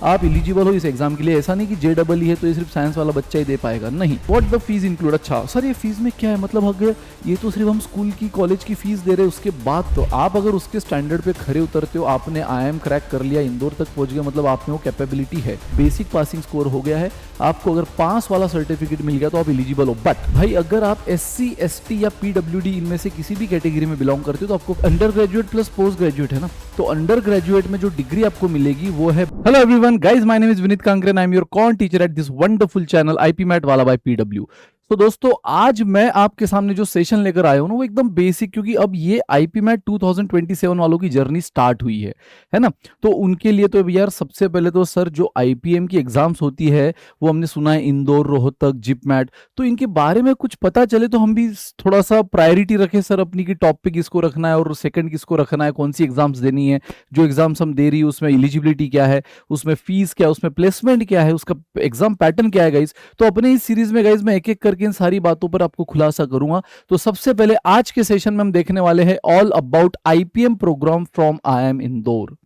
आप एलिजिबल हो इस एग्जाम के लिए। ऐसा नहीं कि JEE है तो ये सिर्फ साइंस वाला बच्चा ही दे पाएगा, नहीं। What the fees include. अच्छा सर ये फीस में क्या है, मतलब अगर ये तो सिर्फ हम स्कूल की कॉलेज की फीस दे रहे हैं, उसके बाद तो आप अगर उसके स्टैंडर्ड पे खरे उतरते हो, आपने IIM क्रैक कर लिया, इंदौर तक पहुंच गया, मतलब आप में वो कैपेबिलिटी है, बेसिक पासिंग स्कोर हो गया है, आपको अगर पास वाला सर्टिफिकेट मिल गया तो आप एलिजिबल हो। बट भाई अगर आप SC ST या PWD इनमें से किसी भी कैटेगरी में बिलोंग करते हो तो आपको under graduate plus post graduate है ना, तो अंडर ग्रेजुएट में जो डिग्री आपको मिलेगी वो है। Hello everyone guys, my name is Vineet Kankare and I am your quant teacher at this wonderful channel IP MAT वाला बाय PW। तो दोस्तों आज मैं आपके सामने जो सेशन लेकर आया हूं ना वो एकदम बेसिक, क्योंकि अब ये IP मैट 2027 वालों की जर्नी स्टार्ट हुई है ना। तो उनके लिए तो यार सबसे पहले तो सर जो IPM की एग्जाम्स होती है वो हमने सुना है इंदौर, रोहतक, जिप मैट, तो इनके बारे में कुछ पता चले तो हम भी थोड़ा सा प्रायोरिटी रखें सर अपनी, की टॉप पे किसको रखना है और सेकंड किसको रखना है, कौन सी एग्जाम्स देनी है, जो एग्जाम्स हम दे रही है उसमें एलिजिबिलिटी क्या है, उसमें फीस क्या है, उसमें प्लेसमेंट क्या है, उसका एग्जाम पैटर्न क्या है गाइज। तो अपने इस सीरीज में गाइज मैं एक एक करके इन सारी बातों पर आपको खुलासा करूंगा। तो सबसे पहले आज के सेशन में हम देखने वाले हैं all about IPM program from IIM Indore.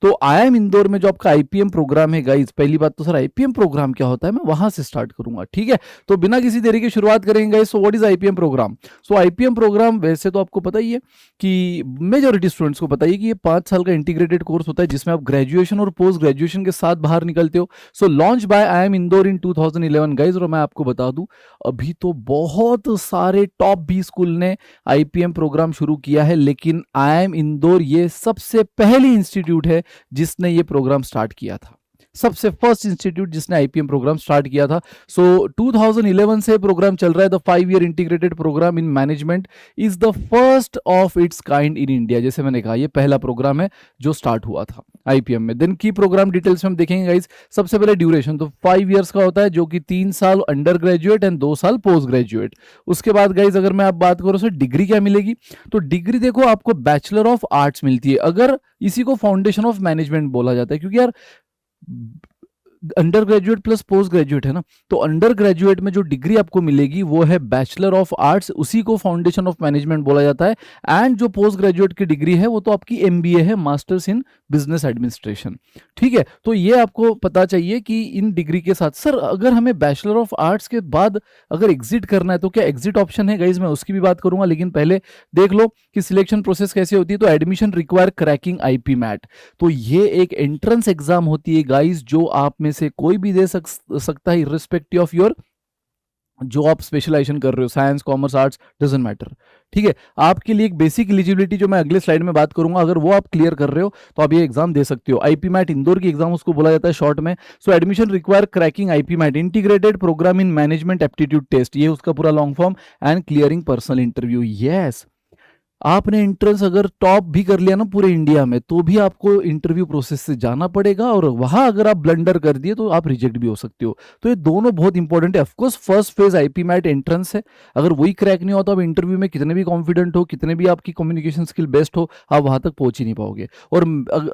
तो IIM इंदौर में जो आपका IPM प्रोग्राम है गाइज, पहली बात तो सर IPM प्रोग्राम क्या होता है मैं वहां से स्टार्ट करूंगा, ठीक है। तो बिना किसी देरी की शुरुआत करेंगे guys. So what is IPM program. So IPM program वैसे तो आपको पता ही है कि मेजॉरिटी स्टूडेंट्स को पता ही है कि ये 5 साल का इंटीग्रेटेड कोर्स होता है जिसमें आप ग्रेजुएशन और पोस्ट ग्रेजुएशन के साथ बाहर निकलते हो। So launch by IIM Indore in 2011 guys. और मैं आपको बता दूं अभी तो बहुत सारे टॉप 20 स्कूल ने IPM प्रोग्राम शुरू किया है, लेकिन IIM इंदौर ये सबसे पहली इंस्टीट्यूट है जिसने ये प्रोग्राम स्टार्ट किया था, सबसे फर्स्ट इंस्टीट्यूट जिसने IPM प्रोग्राम स्टार्ट किया था। सो 2011 से प्रोग्राम चल रहा है। The 5-year integrated program in management is the first of its kind in India. जैसे मैंने कहा ये पहला प्रोग्राम है जो स्टार्ट हुआ था IPM में। देन की प्रोग्राम डिटेल्स में हम देखेंगे गाइस। सबसे पहले ड्यूरेशन तो 5 years का होता है, जो कि 3 साल अंडर ग्रेजुएट एंड 2 साल पोस्ट ग्रेजुएट। उसके बाद गाइस अगर मैं आप बात करूं सर डिग्री क्या मिलेगी, तो डिग्री देखो आपको बैचलर ऑफ आर्ट्स मिलती है। अगर इसी को फाउंडेशन ऑफ मैनेजमेंट बोला जाता है, क्योंकि यार under graduate plus post graduate है ना, तो अंडर ग्रेजुएट में जो डिग्री आपको मिलेगी वो है बैचलर ऑफ आर्ट्स, उसी को फाउंडेशन ऑफ मैनेजमेंट बोला जाता है। एंड जो पोस्ट ग्रेजुएट की डिग्री है वो तो आपकी MBA है, मास्टर्स इन बिजनेस एडमिनिस्ट्रेशन, ठीक है। तो ये आपको पता चाहिए कि इन डिग्री के साथ सर अगर हमें बैचलर ऑफ आर्ट्स के बाद अगर एग्जिट करना है तो क्या एग्जिट ऑप्शन है गाइज, मैं उसकी भी बात करूंगा। लेकिन पहले देख लो कि सिलेक्शन प्रोसेस कैसे होती है। तो admission require cracking IP MAT, तो ये एक एंट्रेंस एग्जाम होती है गाइज जो आप में से कोई भी दे सकता है, इर्रिस्पेक्टिव ऑफ योर जो आप स्पेशलाइजेशन कर रहे हो, science, commerce, arts, doesn't matter, ठीक है। आपके लिए एक बेसिक एलिजिबिलिटी जो मैं अगले स्लाइड में बात करूंगा, अगर वो आप क्लियर कर रहे हो तो आप ये एग्जाम दे सकते हो। IP मैट इंदौर की एग्जाम उसको बोला जाता है शॉर्ट में। So admission require cracking IP MAT integrated program in management aptitude test, ये उसका पूरा long form, and clearing personal interview. Yes, आपने एंट्रेंस अगर टॉप भी कर लिया ना पूरे इंडिया में तो भी आपको इंटरव्यू प्रोसेस से जाना पड़ेगा, और वहां अगर आप ब्लंडर कर दिए तो आप रिजेक्ट भी हो सकते हो। तो ये दोनों बहुत इंपॉर्टेंट है। Of course first phase IP MAT entrance है, अगर वही क्रैक नहीं होता तो आप इंटरव्यू में कितने भी कॉन्फिडेंट हो, कितने भी आपकी कम्युनिकेशन स्किल बेस्ट हो, आप वहां तक पहुंच ही नहीं पाओगे। और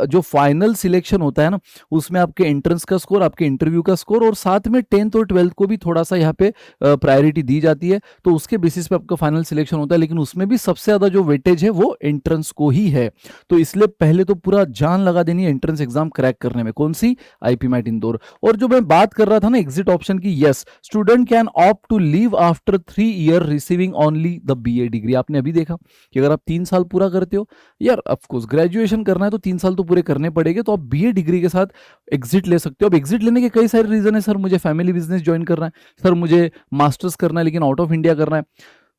जो फाइनल सिलेक्शन होता है ना उसमें आपके एंट्रेंस का स्कोर, आपके इंटरव्यू का स्कोर, और साथ में 10th और 12th को भी थोड़ा सा यहाँ पे प्रायोरिटी दी जाती है। तो उसके बेसिस पे आपका फाइनल सिलेक्शन होता है, लेकिन उसमें भी सबसे ज्यादा जो वेटेज है वो एंट्रेंस को ही है। तो इसलिए पहले तो पूरा जान लगा देनी है एंट्रेंस एग्जाम क्रैक करने में। कौन सी? IP mat Indore. और जो मैं बात कर रहा था ना एग्जिट ऑप्शन की, yes, student can opt to leave after 3 year receiving only the BA degree. आपने अभी देखा कि अगर आप 3 साल पूरा करते हो, यार ऑफकोर्स ग्रेजुएशन करना है तो 3 साल तो पूरे करने पड़ेंगे, तो आप BA डिग्री के साथ एग्जिट ले सकते हो। अब एग्जिट लेने के कई सारे रीजन है। सर मुझे फैमिली बिजनेस ज्वाइन करना है, सर मुझे मास्टर्स करना है लेकिन आउट ऑफ इंडिया करना है,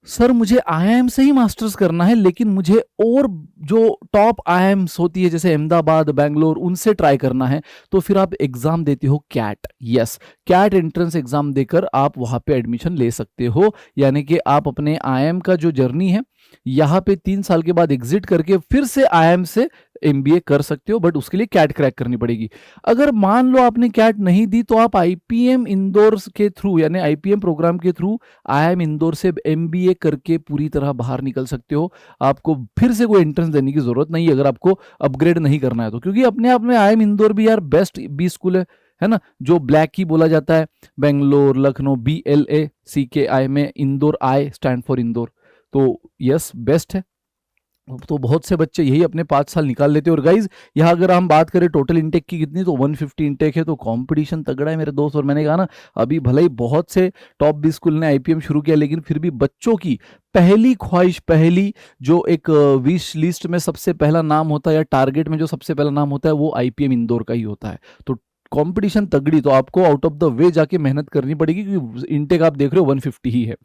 सर मुझे IIM से ही मास्टर्स करना है लेकिन मुझे और जो टॉप IIMs होती है जैसे अहमदाबाद, बैंगलोर, उनसे ट्राई करना है, तो फिर आप एग्जाम देते हो CAT. Yes, CAT entrance exam देकर आप वहां पे एडमिशन ले सकते हो। यानी कि आप अपने IIM का जो जर्नी है यहाँ पे 3 साल के बाद एग्जिट करके फिर से IIM से MBA कर सकते हो, बट उसके लिए कैट क्रैक करनी पड़ेगी। अगर मान लो आपने कैट नहीं दी तो आप IPM इंदौर के थ्रू, यानी IPM प्रोग्राम के थ्रू IIM इंदौर से MBA करके पूरी तरह बाहर निकल सकते हो। आपको फिर से कोई एंट्रेंस देने की जरूरत नहीं है अगर आपको अपग्रेड नहीं करना है तो, क्योंकि अपने आप में IIM इंदौर भी यार बेस्ट 20 स्कूल है ना, जो ब्लैक की बोला जाता है। बेंगलोर, लखनऊ, BLACKI में Indore, I stand for Indore, तो यस बेस्ट है। तो बहुत से बच्चे यही अपने 5 साल निकाल लेते हैं। और गाइज यहाँ अगर हम बात करें टोटल इंटेक की कितनी, तो 150 इंटेक है, तो कंपटीशन तगड़ा है मेरे दोस्त। और मैंने कहा ना, अभी भले ही बहुत से टॉप 20 स्कूल ने आईपीएम शुरू किया, लेकिन फिर भी बच्चों की पहली ख्वाहिश, पहली जो एक विश लिस्ट में सबसे पहला नाम होता है, या टारगेट में जो सबसे पहला नाम होता है, वो आईपीएम इंदौर का ही होता है। तो कंपटीशन तगड़ी, तो आपको आउट ऑफ द वे जाके मेहनत करनी पड़ेगी, क्योंकि इनटेक आप देख रहे हो 150 ही है।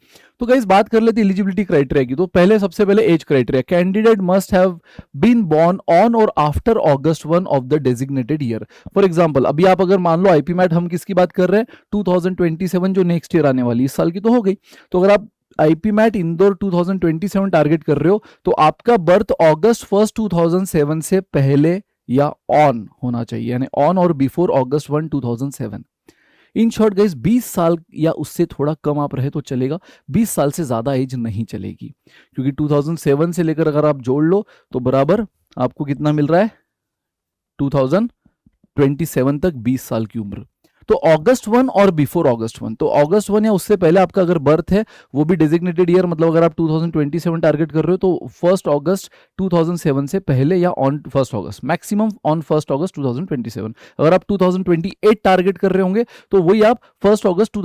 तो गाइस बात कर लेते हैं एलिजिबिलिटी क्राइटेरिया की। तो पहले सबसे पहले age criteria, candidate must have been born on or after August 1 of the designated year. For example अभी आप अगर मान लो आईपी मैट, हम किसकी बात कर रहे हैं, 2027 जो नेक्स्ट ईयर आने वाली, इस साल की तो हो गई। तो अगर आप आईपी मैट इंदौर 2027 टारगेट कर रहे हो, तो आपका बर्थ August 1 2007 से पहले या ऑन होना चाहिए, यानी ऑन और before August 1 2007। In short guys 20 साल या उससे थोड़ा कम आप रहे तो चलेगा, 20 साल से ज्यादा एज नहीं चलेगी, क्योंकि 2007 से लेकर अगर आप जोड़ लो तो बराबर आपको कितना मिल रहा है, 2027 तक 20 साल की उम्र। तो August 1 और बिफोर August 1, तो August 1 या उससे पहले आपका अगर बर्थ है, वो भी डेजिग्नेटेड ईयर, मतलब अगर आप 2027 टारगेट कर रहे हो तो 1 August 2007 से पहले या on 1 August, maximum on 1 August 2027। अगर आप 2028 टारगेट कर रहे होंगे तो वही आप 1 August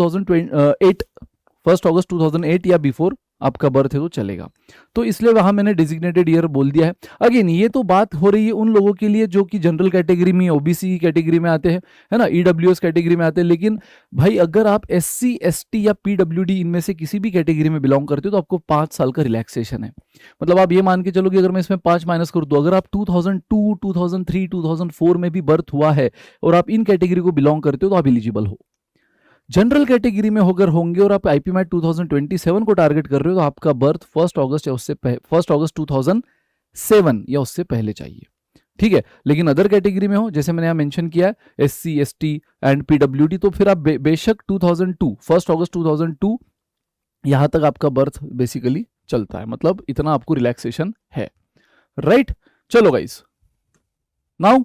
2008 या बिफोर आपका बर्थ है तो चलेगा। तो इसलिए वहां मैंने डेजिग्नेटेड ईयर बोल दिया है। अगेन ये तो बात हो रही है उन लोगों के लिए जो कि जनरल कैटेगरी में, ओबीसी कैटेगरी में आते हैं, है ना, ईडब्ल्यूएस कैटेगरी में आते हैं। लेकिन भाई अगर आप एससी, एसटी या पीडब्ल्यूडी इनमें से किसी भी कैटेगरी में बिलोंग करते हो तो आपको 5 साल का रिलैक्सेशन है। मतलब आप ये मान के चलो कि अगर मैं इसमें 5 माइनस कर दूं, अगर आप 2002, 2003, 2004 में भी बर्थ हुआ है और आप इन कैटेगरी को बिलोंग करते हो तो आप एलिजिबल हो। जनरल कैटेगरी में होकर होंगे और आप आईपी मैट 2027 को टारगेट कर रहे हो तो आपका बर्थ 1 अगस्त या उससे 1 अगस्त 2007 या उससे पहले चाहिए, ठीक है। लेकिन अदर कैटेगरी में हो, जैसे मैंने यहाँ मेंशन किया है एससी, एसटी एंड पीडब्ल्यूडी, तो फिर आप बेशक 2002, 1 अगस्त 2002 यहां तक आपका बर्थ बेसिकली चलता है, मतलब इतना आपको रिलैक्सेशन है, राइट। चलो गाइस, नाउ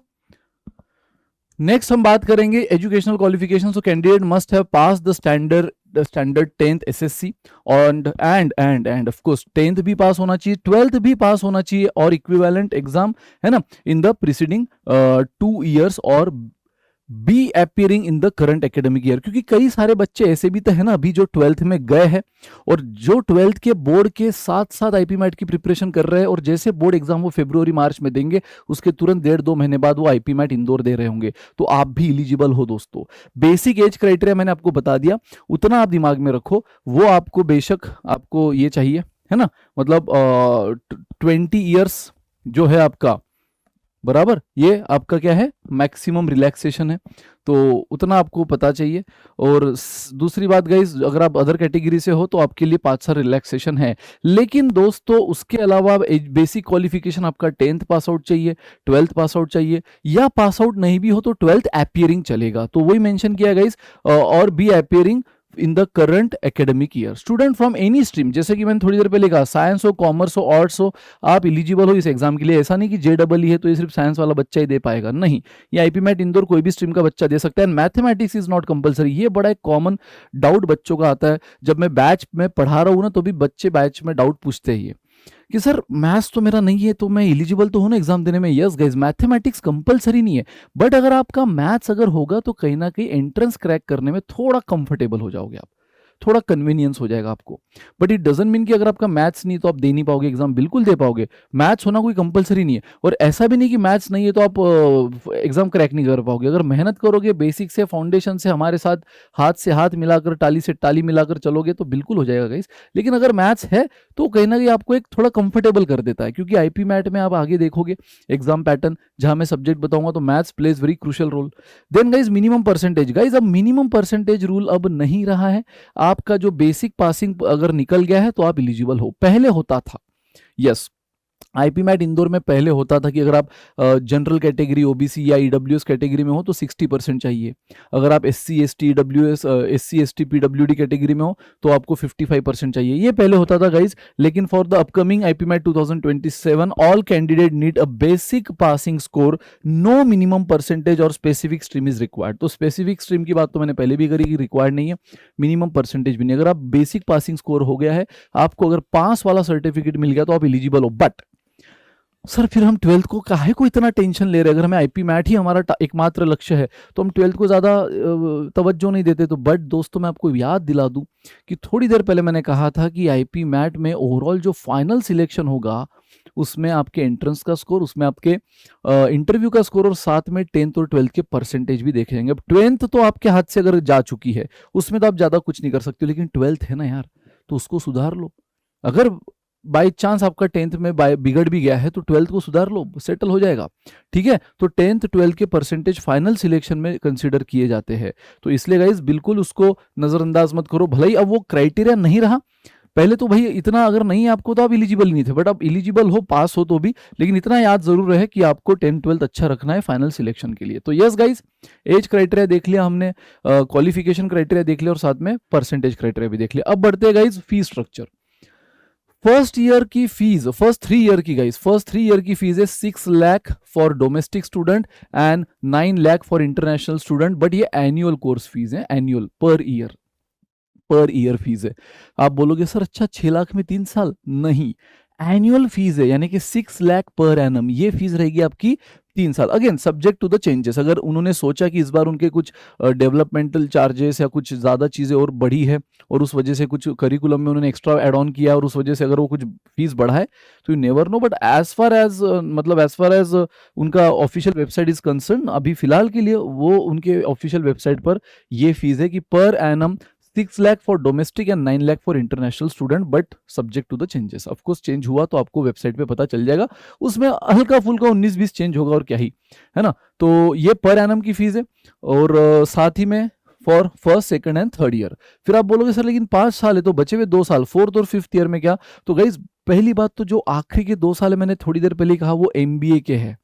नेक्स्ट हम बात करेंगे educational qualification. So candidate must have pass the standard 10th SSC end of course 10th भी पास होना चाहिए, 12th भी पास होना चाहिए और इक्विवेलेंट एग्जाम, है ना, इन द प्रीसीडिंग 2 years और be appearing in the current academic year. क्योंकि कई सारे बच्चे ऐसे भी तो है ना अभी जो 12th में गए हैं और जो 12th के बोर्ड के साथ साथ आईपी मैट की प्रिपरेशन कर रहे हैं, और जैसे बोर्ड एग्जाम वो फरवरी मार्च में देंगे उसके तुरंत 1.5-2 महीने बाद वो आईपी मैट इंदौर दे रहे होंगे, तो आप भी एलिजिबल हो दोस्तों। बेसिक एज क्राइटेरिया मैंने आपको बता दिया, उतना आप दिमाग में रखो, वो आपको बेशक आपको ये चाहिए, है ना, मतलब 20 ईयर्स जो है आपका बराबर, ये आपका क्या है, मैक्सिमम रिलैक्सेशन है, तो उतना आपको पता चाहिए। और दूसरी बात गाइस, अगर आप अदर कैटेगरी से हो तो आपके लिए 5 साल रिलैक्सेशन है। लेकिन दोस्तों उसके अलावा बेसिक क्वालिफिकेशन आपका 10th पास आउट चाहिए, 12th पास आउट चाहिए, या पास आउट नहीं भी हो तो 12th अपियरिंग चलेगा। तो वही मेंशन किया गाइस, और be appearing in the current academic year. Student from any stream, जैसे कि मैंने थोड़ी देर पहले कहा, साइंस हो, कॉमर्स हो, आर्ट्स हो, आप एलिजिबल हो इस एग्जाम के लिए। ऐसा नहीं कि जेडबल है तो ये सिर्फ साइंस वाला बच्चा ही दे पाएगा, नहीं, ये आईपी मैट इंदौर कोई भी स्ट्रीम का बच्चा दे सकता है। Mathematics is not compulsory. ये बड़ा एक कॉमन डाउट बच्चों का आता है, जब मैं बैच में पढ़ा रहा हूँ ना तो भी बच्चे बैच में डाउट पूछते ही है कि सर मैथ्स तो मेरा नहीं है तो मैं एलिजिबल तो हूं ना एग्जाम देने में। यस गाइस, मैथमेटिक्स कंपलसरी नहीं है, बट अगर आपका मैथ्स अगर होगा तो कहीं ना कहीं एंट्रेंस क्रैक करने में थोड़ा कंफर्टेबल हो जाओगे आप, थोड़ा कन्वीनियंस हो जाएगा आपको। बट इट डजंट मीन कि अगर आपका मैथ्स नहीं तो आप दे नहीं पाओगे एग्जाम, बिल्कुल दे पाओगे। मैथ्स होना कोई कंपलसरी नहीं है, और ऐसा भी नहीं कि मैथ्स नहीं है तो आप एग्जाम क्रैक नहीं कर पाओगे। अगर मेहनत करोगे, बेसिक से फाउंडेशन से हमारे साथ हाथ से हाथ मिलाकर, टाली से टाली मिलाकर चलोगे तो बिल्कुल हो जाएगा गाइस। लेकिन अगर मैथ्स है तो कहीं ना कहीं आपको एक थोड़ा कंफर्टेबल कर देता है, क्योंकि आईपी मैट में आप आगे देखोगे एग्जाम पैटर्न जहां मैं सब्जेक्ट बताऊंगा तो maths plays very crucial role. Then guys minimum percentage, guys अब मिनिमम परसेंटेज रूल अब नहीं रहा है। आपका जो बेसिक पासिंग अगर निकल गया है तो आप एलिजिबल हो, पहले होता था। यस, आईपी मैट इंदौर में पहले होता था कि अगर आप जनरल कैटेगरी, ओबीसी या ईडब्ल्यूएस कैटेगरी में हो तो 60% चाहिए। अगर आप SC, ST, EWS, SC, ST, PWD category में हो तो आपको 55% चाहिए। ये पहले होता था गाइज। लेकिन for the upcoming IP MAT 2027 all candidate need a basic passing score, no minimum percentage और स्पेसिफिक स्ट्रीम इज रिक्वायर्ड। तो स्पेसिफिक स्ट्रीम की बात तो मैंने पहले भी करी कि रिक्वायर्ड नहीं है, मिनिमम परसेंटेज भी नहीं। अगर आप बेसिक पासिंग स्कोर हो गया है, आपको अगर पास वाला सर्टिफिकेट मिल गया तो आप एलिजिबल हो। बट सर फिर हम ट्वेल्थ को काहे को इतना टेंशन ले रहे हैं? अगर हमें आईपी मैट ही हमारा एकमात्र लक्ष्य है तो हम ट्वेल्थ को ज़्यादा तवज्जो नहीं देते। तो बट दोस्तों मैं आपको याद दिला दूं कि थोड़ी देर पहले मैंने कहा था कि आईपी मैट में ओवरऑल जो फाइनल सिलेक्शन होगा उसमें आपके एंट्रेंस का स्कोर, उसमें आपके इंटरव्यू का स्कोर और साथ में 10th और 12th के परसेंटेज भी देखे जाएंगे। अब 10th तो आपके हाथ से अगर जा चुकी है उसमें तो आप ज़्यादा कुछ नहीं कर सकते, लेकिन 12th है ना यार, तो उसको सुधार लो। अगर बाई चांस आपका 10th में बिगड़ भी गया है तो 12th को सुधार लो, सेटल हो जाएगा। ठीक है, तो 10th 12th के परसेंटेज फाइनल सिलेक्शन में कंसीडर किए जाते हैं। तो इसलिए गाइज बिल्कुल उसको नजरअंदाज मत करो। भले ही अब वो क्राइटेरिया नहीं रहा, पहले तो भाई इतना अगर नहीं आपको तो आप इलिजिबल नहीं थे, बट अब इलिजिबल हो, पास हो तो भी, लेकिन इतना याद जरूर रहे कि आपको 10th 12th अच्छा रखना है फाइनल सिलेक्शन के लिए। तो यस गाइज, एज क्राइटेरिया देख लिया हमने, क्वालिफिकेशन क्राइटेरिया देख लिया और साथ में परसेंटेज क्राइटेरिया भी देख लिया। अब बढ़ते हैं guys fees structure. First year की फीस, फर्स्ट 3 ईयर की गाइस, फर्स्ट 3 ईयर की फीस है 6 lakh for domestic student and 9 lakh for international student. But ये एनुअल कोर्स फीस है, एनुअल पर ईयर फीस है। आप बोलोगे सर अच्छा 6 लाख में 3 साल, नहीं, एनुअल फीस है, यानी कि 6 लाख पर एनम ये फीस रहेगी आपकी 3 साल। Again subject to the changes, अगर उन्होंने सोचा कि इस बार उनके कुछ डेवलपमेंटल चार्जेस या कुछ ज़्यादा चीज़ें और बढ़ी है और उस वजह से कुछ करिकुलम में उन्होंने एक्स्ट्रा एड ऑन किया और उस वजह से अगर वो कुछ फीस बढ़ाए तो you never know. But as far as उनका ऑफिशियल वेबसाइट इज कंसर्न, अभी फिलहाल के लिए वो उनके ऑफिशियल वेबसाइट पर ये फीस है कि per annum 6 lakh for domestic and 9 lakh for international student, but subject to the changes. Of course change हुआ तो आपको वेबसाइट पे पता चल जाएगा, उसमें हल्का फुल्का 19-20 चेंज होगा और क्या ही है ना। तो ये पर एनम की फीस है और साथ ही में for first second and third year. फिर आप बोलोगे सर लेकिन 5 साल है तो बचे हुए 2 साल, फोर्थ और फिफ्थ ईयर में क्या? तो गाइज पहली बात तो जो आखिरी के 2 साल है, मैंने थोड़ी देर पहले कहा, वो एमबीए के है,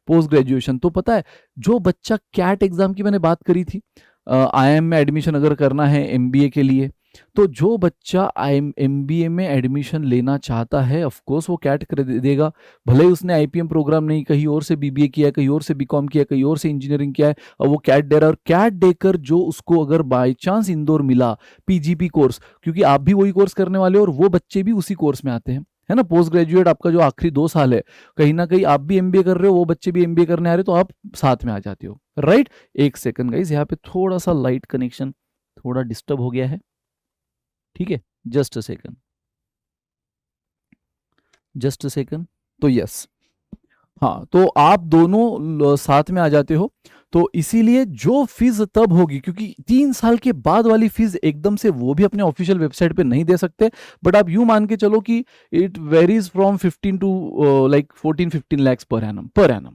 पोस्ट ग्रेजुएशन। तो पता है जो बच्चा कैट एग्जाम की मैंने बात करी थी, आईआईएम में एडमिशन अगर करना है एमबीए के लिए, तो जो बच्चा एमबीए में एडमिशन लेना चाहता है ऑफ कोर्स वो कैट कर देगा। भले ही उसने आईपीएम प्रोग्राम नहीं, कहीं और से बीबीए किया है, कहीं और से बीकॉम किया है, कहीं और से इंजीनियरिंग किया है, और वो कैट दे रहा है। और कैट देकर जो उसको अगर बाय चांस इंदौर मिला पीजीपी कोर्स, क्योंकि आप भी वही कोर्स करने वाले हो और वो बच्चे भी उसी कोर्स में आते हैं, है ना। पोस्ट ग्रेजुएट आपका जो आखिरी 2 साल है, कहीं ना कहीं आप भी एमबीए कर रहे हो, वो बच्चे भी एमबीए करने आ रहे हो, तो आप साथ में आ जाते हो, राइट। एक सेकंड गाइस, यहाँ पे थोड़ा सा लाइट कनेक्शन थोड़ा डिस्टर्ब हो गया है, ठीक है, just a second, just a second. तो यस, हाँ, तो आप दोनों साथ में आ जाते हो। तो इसीलिए जो फीस तब होगी, क्योंकि 3 साल के बाद वाली फीस एकदम से वो भी अपने ऑफिशियल वेबसाइट पे नहीं दे सकते, बट आप यूं मान के चलो कि it varies from 15 to like 14-15 lakhs per annum,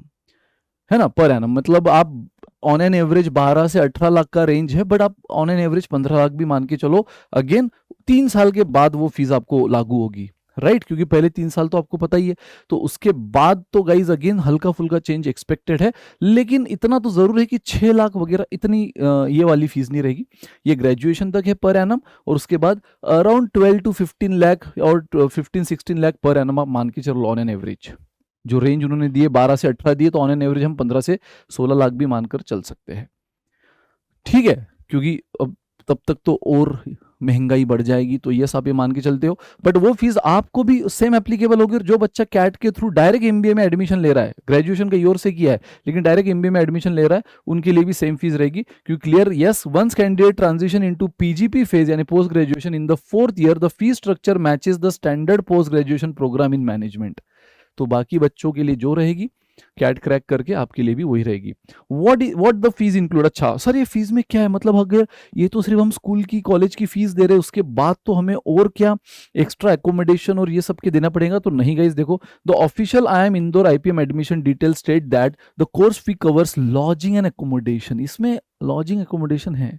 है ना, पर एनम। मतलब आप ऑन एन एवरेज 12 से 18 लाख का रेंज है, बट आप ऑन एन एवरेज 15 लाख भी मान के चलो। अगेन 3 साल के बाद वो फीस आपको लागू होगी, राइट, क्योंकि पहले 3 साल तो आपको पता ही है। तो उसके बाद तो गाइज अगेन हल्का फुल्का चेंज एक्सपेक्टेड है, लेकिन इतना तो जरूर है कि 6 लाख वगैरह इतनी ये वाली फीस नहीं रहेगी। ये ग्रेजुएशन तक है पर एनम, और उसके बाद अराउंड 12 to 15 लाख और 15-16 लाख पर एनम आप मान के चलो ऑन एन एवरेज। जो रेंज उन्होंने दिए 12 से 18 दिए, तो ऑन एन एवरेज हम 15 से 16 लाख भी मानकर चल सकते हैं, ठीक है, क्योंकि अब तब तक तो और महंगाई बढ़ जाएगी, तो ये सब ये मान के चलते हो। बट वो फीस आपको भी सेम एप्लीकेबल होगी। जो बच्चा कैट के थ्रू डायरेक्ट एमबीए में एडमिशन ले रहा है, ग्रेजुएशन कहीं और से किया है लेकिन डायरेक्ट एमबीए में एडमिशन ले रहा है, उनके लिए भी सेम फीस रहेगी। क्योंकि clear, yes, once candidate transition into PGP phase यानी post graduation in the 4th year, the fees structure matches the standard post graduation program in management. तो बाकी बच्चों के लिए जो रहेगी कैट क्रैक करके, आपके लिए भी वही रहेगी। What the fees include? अच्छा सर ये फीस में क्या है, मतलब अगर ये तो सिर्फ हम स्कूल की कॉलेज की फीस दे रहे हैं, उसके बाद तो हमें और क्या एक्स्ट्रा एकोमोडेशन और ये सब के देना पड़ेगा? तो नहीं गाइस, देखो, the official IM Indore IPM admission detail state that the course fee covers lodging and accommodation. इसमें लॉजिंग एकोमोडेशन है,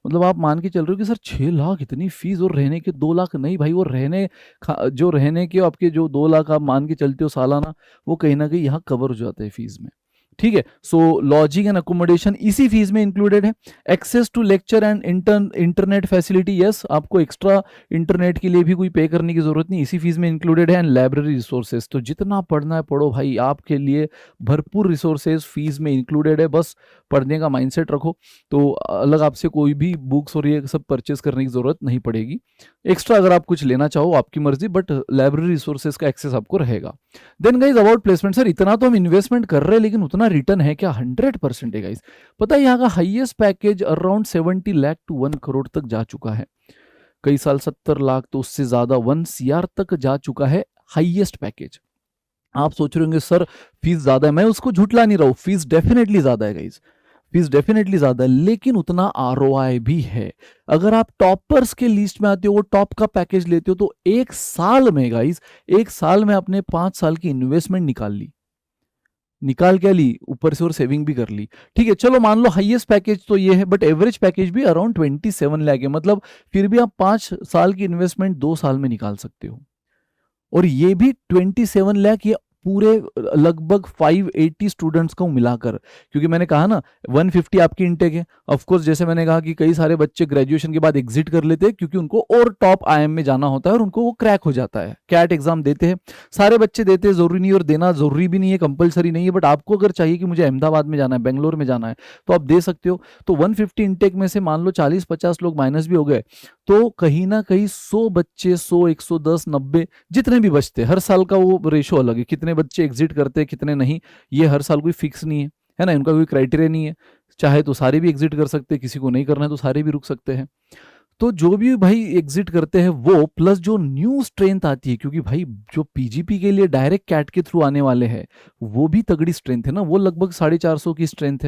मतलब आप मान के चल रहे हो कि सर 6 लाख इतनी फीस और रहने के 2 लाख? नहीं भाई, वो जो रहने के आपके जो 2 लाख आप मान के चलते हो सालाना, वो कहीं ना कहीं यहाँ कवर हो जाते हैं फीस में, ठीक है। सो लॉजिंग एंड अकोमोडेशन इसी फीस में इंक्लूडेड है। Access to lecture and internet facility, yes, आपको एक्स्ट्रा इंटरनेट के लिए भी कोई पे करने की जरूरत नहीं, इसी फीस में इंक्लूडेड है। एंड लाइब्रेरी रिसोर्सेज, तो जितना पढ़ना है पढ़ो भाई, आपके लिए भरपूर रिसोर्सेज फीस में इंक्लूडेड है, बस पढ़ने का माइंडसेट रखो तो अलग आपसे कोई भी बुक्स और ये सब परचेज करने की जरूरत नहीं पड़ेगी। एक्स्ट्रा अगर आप कुछ लेना चाहो आपकी मर्जी, बट लाइब्रेरी रिसोर्सेज का एक्सेस आपको रहेगा। Then guys about placement, sir इतना तो हम इन्वेस्टमेंट कर रहे हैं लेकिन उतना रिटर्न है क्या? 100% है गाइज। पता है यहाँ का highest package around 70 lakh to 1 crore तक जा चुका है, कई साल 70 लाख तो उससे ज्यादा 1 CR तक जा चुका है हाईएस्ट पैकेज। आप सोच रहे होंगे सर फीस ज्यादा है, मैं उसको झूठला नहीं रहा हूं, फीस डेफिनेटली ज्यादा है गाइज, फीस डेफिनेटली ज्यादा है, लेकिन उतना आरओआई भी है। अगर आप टॉपर्स के लिस्ट में आते हो, वो टॉप का पैकेज लेते हो, तो एक साल में गाइज, एक साल में आपने 5 साल की इन्वेस्टमेंट निकाल क्या ली, ऊपर से और सेविंग भी कर ली। ठीक है, चलो मान लो हाईएस्ट पैकेज तो ये है, बट एवरेज पैकेज भी अराउंड 27 लाख है, मतलब फिर भी आप 5 साल की इन्वेस्टमेंट 2 साल में निकाल सकते हो। और ये भी 27 लाख, ये पूरे लगभग 580 स्टूडेंट्स को मिलाकर, क्योंकि मैंने कहा ना 150 आपकी इनटेक है। ऑफ कोर्स जैसे मैंने कहा कि कई सारे बच्चे ग्रेजुएशन के बाद एग्जिट कर लेते हैं क्योंकि उनको और टॉप आईएम में जाना होता है और उनको वो क्रैक हो जाता है। कैट एग्जाम देते हैं, सारे बच्चे देते हैं, जरूरी नहीं और देना जरूरी भी नहीं है, कंपलसरी नहीं है, बट आपको अगर चाहिए कि मुझे अहमदाबाद में जाना है, बेंगलोर में जाना है, तो आप दे सकते हो। तो 150 इनटेक में से मान लो 40-50 लोग माइनस भी हो गए, तो कहीं ना कहीं 100 बच्चे, 100, 110, 90 जितने भी बचते, हर साल का वो रेशो अलग है, कितने बच्चे एग्जिट करते हैं कितने नहीं, ये हर साल कोई फिक्स नहीं है ना, इनका कोई क्राइटेरिया नहीं है। चाहे तो सारे भी एग्जिट कर सकते हैं, किसी को नहीं करना है तो सारे भी रुक सकते हैं। तो जो भी भाई एग्जिट करते हैं वो, प्लस जो न्यू स्ट्रेंथ आती है, क्योंकि भाई जो पीजीपी के लिए डायरेक्ट कैट के थ्रू आने वाले हैं वो भी तगड़ी स्ट्रेंथ है ना, वो लगभग 450 की स्ट्रेंथ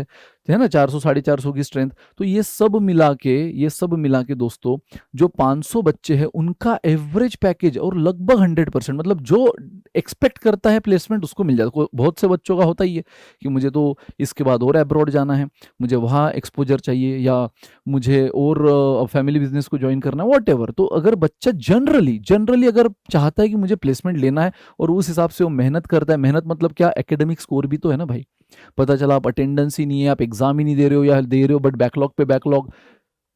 है ना, 400-450 की स्ट्रेंथ। तो ये सब मिला के दोस्तों, जो 500 बच्चे हैं उनका एवरेज पैकेज और लगभग 100%, मतलब जो एक्सपेक्ट करता है प्लेसमेंट उसको मिल जाता है। बहुत से बच्चों का होता ही है कि मुझे तो इसके बाद और अब्रॉड जाना है, मुझे वहाँ एक्सपोजर चाहिए, या मुझे और फैमिली बिजनेस को ज्वाइन करना है, वॉट। तो अगर बच्चा जनरली अगर चाहता है कि मुझे प्लेसमेंट लेना है और उस हिसाब से वो मेहनत करता है, मेहनत मतलब क्या, एकेडमिक स्कोर भी तो है ना भाई। पता चला आप अटेंडेंस ही नहीं है, आप एग्जाम ही नहीं दे रहे हो, या दे रहे हो बट बैकलॉग पे बैकलॉग,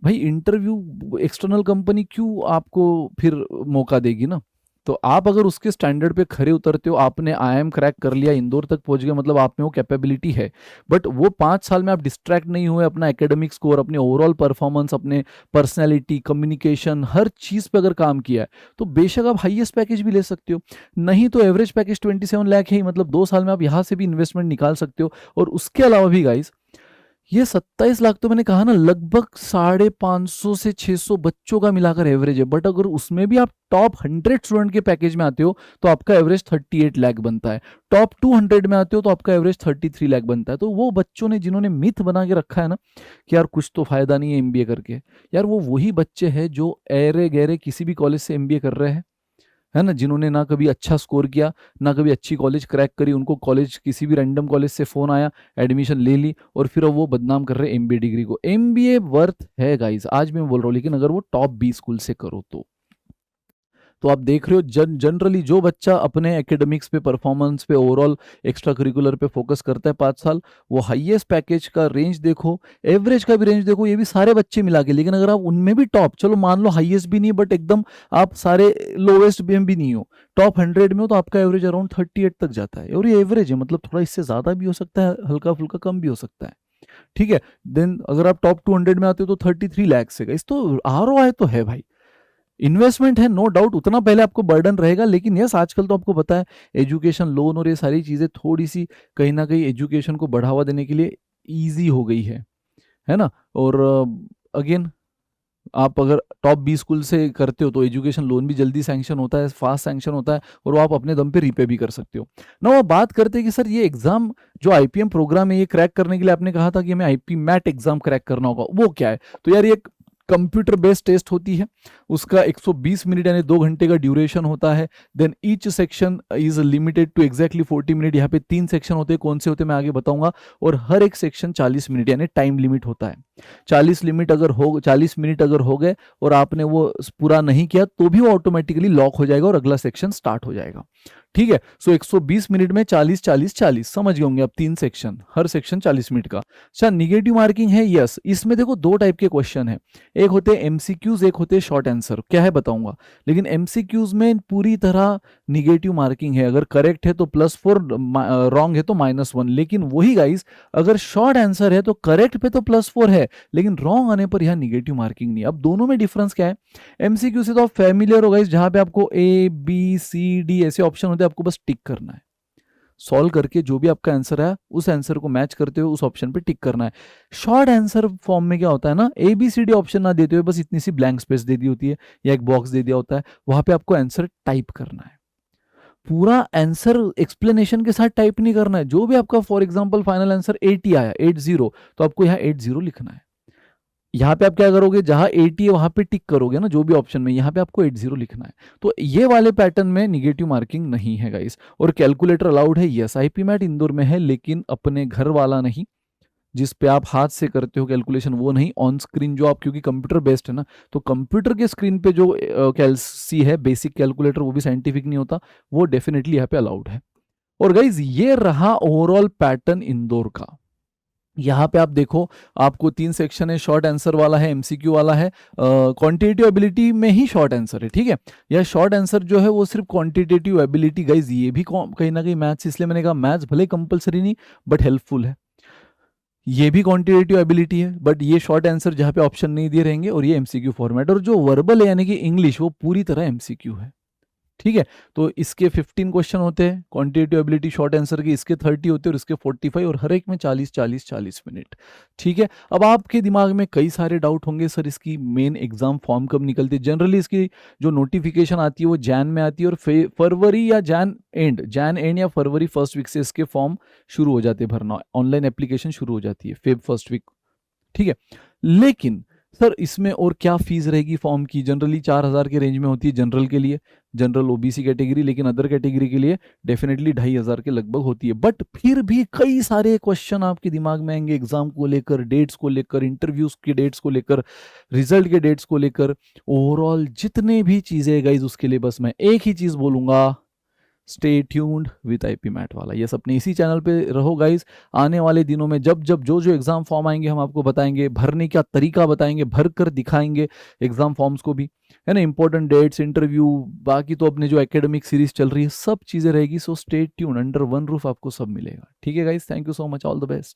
भाई इंटरव्यू एक्सटर्नल कंपनी क्यों आपको फिर मौका देगी ना। तो आप अगर उसके स्टैंडर्ड पे खरे उतरते हो, आपने आईएम क्रैक कर लिया, इंदौर तक पहुंच गए, मतलब आप में वो कैपेबिलिटी है, बट वो 5 साल में आप डिस्ट्रैक्ट नहीं हुए, अपना एकेडमिक स्कोर, अपने ओवरऑल परफॉर्मेंस, अपने पर्सनैलिटी, कम्युनिकेशन, हर चीज पे अगर काम किया है, तो बेशक आप हाईएस्ट पैकेज भी ले सकते हो। नहीं तो एवरेज पैकेज 27 लाख है, मतलब 2 साल में आप यहां से भी इन्वेस्टमेंट निकाल सकते हो। और उसके अलावा भी गाइस, ये 27 लाख तो मैंने कहा ना, लगभग 550 से 600 बच्चों का मिलाकर एवरेज है, बट अगर उसमें भी आप टॉप 100 स्टूडेंट के पैकेज में आते हो तो आपका एवरेज 38 लाख बनता है, टॉप 200 में आते हो तो आपका एवरेज 33 लाख बनता है। तो वो बच्चों ने जिन्होंने मिथ बना के रखा है ना कि यार कुछ तो फायदा नहीं है एमबीए करके, यार वो वही बच्चे हैं जो ऐरे गहरे किसी भी कॉलेज से एमबीए कर रहे हैं, है ना, जिन्होंने ना कभी अच्छा स्कोर किया, ना कभी अच्छी कॉलेज क्रैक करी, उनको कॉलेज किसी भी रैंडम कॉलेज से फोन आया, एडमिशन ले ली, और फिर अब वो बदनाम कर रहे हैं एमबीए डिग्री को। एमबीए वर्थ है गाइस, आज मैं बोल रहा हूँ, लेकिन अगर वो टॉप 20 स्कूल से करो तो आप देख रहे हो जनरली जो बच्चा अपने एकेडमिक्स पे, परफॉर्मेंस पे, ओवरऑल एक्स्ट्रा करिकुलर पे फोकस करता है 5 साल, वो हाईएस्ट पैकेज का रेंज देखो, एवरेज का भी रेंज देखो, ये भी सारे बच्चे मिला के। लेकिन अगर आप उनमें भी टॉप, चलो मान लो हाईएस्ट भी नहीं बट एकदम आप सारे लोवेस्ट भी नहीं हो, टॉप 100 में हो, तो आपका एवरेज अराउंड 38 तक जाता है। और ये एवरेज है, मतलब थोड़ा इससे ज्यादा भी हो सकता है, हल्का फुल्का कम भी हो सकता है। ठीक है, देन अगर आप टॉप 200 में आते हो तो 33 लाख से, इस तो आरओआई तो है भाई, इन्वेस्टमेंट है, नो डाउट उतना पहले आपको बर्डन रहेगा, लेकिन यस आजकल तो आपको पता है एजुकेशन लोन और ये सारी चीजें थोड़ी सी कहीं ना कहीं एजुकेशन को बढ़ावा देने के लिए इजी हो गई है ना। और अगेन आप अगर टॉप 20 स्कूल से करते हो तो एजुकेशन लोन भी जल्दी सैंक्शन होता है, फास्ट सैंक्शन होता है, और वो आप अपने दम पे रीपे भी कर सकते हो ना। अब बात करते हैं कि सर ये एग्जाम जो आईपीएम प्रोग्राम है, ये क्रैक करने के लिए आपने कहा था कि हमें आईपी मैट एग्जाम क्रैक करना होगा, वो क्या है? तो यार ये कंप्यूटर बेस्ड टेस्ट होती है, उसका 120 मिनट यानी 2 घंटे का ड्यूरेशन होता है। Then each section is limited to exactly 40 minute, यहाँ पे 3 सेक्शन होते हैं, कौन से होते हैं मैं आगे बताऊंगा, और हर एक सेक्शन 40 मिनट यानी टाइम लिमिट होता है। 40 लिमिट अगर हो 40 मिनट अगर हो गए और आपने वो पूरा नहीं किया तो भी वो ऑटोमेटिकली लॉक हो जाएगा और अगला सेक्शन स्टार्ट हो जाएगा। ठीक है, सो 120 मिनट में 40 40 40 समझ गए होंगे आप, 3 सेक्शन, हर सेक्शन 40 मिनट का। अच्छा, निगेटिव मार्किंग है, यस। इसमें देखो 2 टाइप के क्वेश्चन है, एक होते हैं एमसीक्यूज, एक होते हैं शॉर्ट आंसर। क्या है बताऊंगा, लेकिन एमसीक्यूज में पूरी तरह निगेटिव मार्किंग है, अगर करेक्ट है तो +4, रॉन्ग है तो -1। लेकिन वही गाइस, अगर शॉर्ट आंसर है तो करेक्ट पे तो +4 है, लेकिन रॉन्ग आने पर यह निगेटिव मार्किंग नहीं। अब दोनों में डिफरेंस क्या है, एमसीक्यू से तो आप फैमिलियर हो गाइस, जहां पे आपको A B C D ऐसे ऑप्शन होते हैं, आपको बस टिक करना है, सॉल्व करके जो भी आपका आंसर है उस आंसर को मैच करते हुए उस ऑप्शन पे टिक करना है। शॉर्ट आंसर फॉर्म में क्या होता है ना, ABCD ऑप्शन ना देते हुए बस इतनी सी ब्लैंक स्पेस दे दी होती है या एक बॉक्स दे दिया होता है, वहां पे आपको आंसर टाइप करना है। पूरा आंसर एक्सप्लेनेशन के साथ टाइप नहीं करना है। जो भी आपका फॉर एग्जांपल फाइनल आंसर 80 आया, 80, तो आपको यहाँ 80 लिखना है। यहाँ पे आप क्या करोगे, जहां 80 है वहां पे टिक करोगे ना, जो भी ऑप्शन में, यहाँ पे आपको 80 लिखना है। तो ये वाले पैटर्न में निगेटिव मार्किंग नहीं है गाइस। और कैलकुलेटर अलाउड है, यस, आईपी मैट इंदौर में है, लेकिन अपने घर वाला नहीं, जिस पे आप हाथ से करते हो कैलकुलेशन, वो नहीं। ऑन स्क्रीन जो आप, क्योंकि कंप्यूटर बेस्ड है ना, तो कंप्यूटर के स्क्रीन पे जो कैलसी है, बेसिक कैलकुलेटर, वो भी साइंटिफिक नहीं होता, वो डेफिनेटली यहाँ पे अलाउड है। और गाइज ये रहा ओवरऑल पैटर्न इंदौर का। यहाँ पे आप देखो, आपको 3 सेक्शन है, शॉर्ट आंसर वाला है, एमसीक्यू वाला है, क्वांटिटेटिव एबिलिटी में ही शॉर्ट आंसर है। ठीक है, यह शॉर्ट आंसर जो है वो सिर्फ क्वांटिटेटिव एबिलिटी, गाइज ये भी कहीं ना कहीं मैथ्स, इसलिए मैंने कहा मैथ्स भले कंपलसरी नहीं बट हेल्पफुल है। ये भी क्वांटिटेटिव एबिलिटी है, बट ये शॉर्ट आंसर जहाँ पे ऑप्शन नहीं दिए रहेंगे, और ये एमसीक्यू फॉर्मेट। और जो वर्बल है यानी कि इंग्लिश, वो पूरी तरह एमसीक्यू है। ठीक है, तो इसके 15 क्वेश्चन होते हैं क्वांटिटेटिव एबिलिटी शॉर्ट आंसर के, इसके 30 होते हैं और इसके 45, और हर एक में 40 40 40 मिनट। ठीक है, अब आपके दिमाग में कई सारे डाउट होंगे, सर इसकी मेन एग्जाम फॉर्म कब निकलती है। जनरली इसकी जो नोटिफिकेशन आती है वो जैन में आती है, और फरवरी या जैन एंड या फरवरी फर्स्ट वीक से इसके फॉर्म शुरू हो जाते हैं भरना, ऑनलाइन एप्लीकेशन शुरू हो जाती है फेब फर्स्ट वीक। ठीक है, लेकिन सर इसमें और क्या फीस रहेगी फॉर्म की, जनरली 4,000 के रेंज में होती है जनरल के लिए, जनरल ओबीसी कैटेगरी, लेकिन अदर कैटेगरी के लिए डेफिनेटली 2,500 के लगभग होती है। बट फिर भी कई सारे क्वेश्चन आपके दिमाग में आएंगे एग्जाम को लेकर, डेट्स को लेकर, इंटरव्यूज की डेट्स को लेकर, रिजल्ट के डेट्स को लेकर, ओवरऑल जितने भी चीजें गाइज, उसके लिए बस मैं एक ही चीज बोलूंगा, stay tuned with IPMAT वाला। ये अपने इसी चैनल पे रहो गाइज। आने वाले दिनों में जब जब जो एग्जाम फॉर्म आएंगे हम आपको बताएंगे, भरने का तरीका बताएंगे, भर कर दिखाएंगे एग्जाम फॉर्म्स को भी, है ना, इंपॉर्टेंट डेट्स, इंटरव्यू, बाकी तो अपने जो एकेडमिक सीरीज चल रही है सब चीजें रहेगी। So stay tuned, under one roof आपको सब मिलेगा। ठीक है guys, thank you so much, all the best.